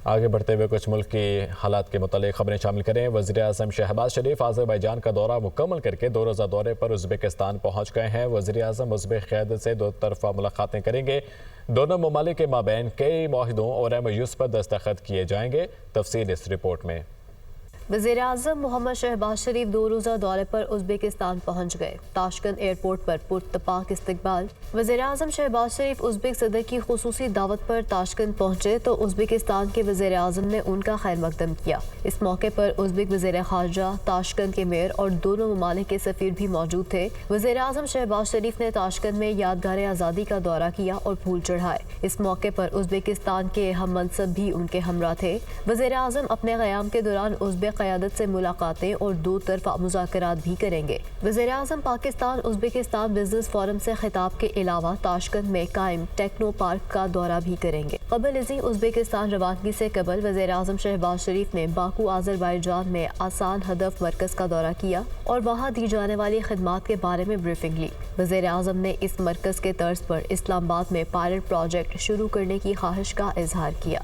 آگے بڑھتے ہوئے کچھ ملک کی حالات کے متعلق خبریں شامل کریں۔ وزیر اعظم شہباز شریف آذربائیجان کا دورہ مکمل کر کے 2 روزہ دورے پر ازبکستان پہنچ گئے ہیں۔ وزیر اعظم ازبک قیادت سے 2 طرفہ ملاقاتیں کریں گے۔ دونوں ممالک کے مابین کئی معاہدوں اور MOUs پر دستخط کیے جائیں گے۔ تفصیل اس رپورٹ میں۔ وزیر اعظم محمد شہباز شریف 2 روزہ دورے پر ازبکستان پہنچ گئے۔ تاشقند ایئرپورٹ پر پراتفاق استقبال۔ وزیر اعظم شہباز شریف ازبک صدر کی خصوصی دعوت پر تاشقند پہنچے تو ازبکستان کے وزیر اعظم نے ان کا خیر مقدم کیا۔ اس موقع پر ازبک وزیر خارجہ، تاشقند کے میئر اور دونوں ممالک کے سفیر بھی موجود تھے۔ وزیر اعظم شہباز شریف نے تاشقند میں یادگار آزادی کا دورہ کیا اور پھول چڑھائے۔ اس موقع پر ازبکستان کے ہم منصب بھی ان کے ہمراہ تھے۔ وزیر اعظم اپنے قیام کے دوران ازبک قیادت سے ملاقاتیں اور 2 طرفہ مذاکرات بھی کریں گے۔ وزیر اعظم پاکستان ازبکستان بزنس فورم سے خطاب کے علاوہ تاشقند میں قائم ٹیکنو پارک کا دورہ بھی کریں گے۔ قبل ازیں ازبکستان روانگی سے قبل وزیر اعظم شہباز شریف نے باکو آذربائیجان میں آسان ہدف مرکز کا دورہ کیا اور وہاں دی جانے والی خدمات کے بارے میں بریفنگ لی۔ وزیر اعظم نے اس مرکز کے طرز پر اسلام آباد میں پائلٹ پروجیکٹ شروع کرنے کی خواہش کا اظہار کیا۔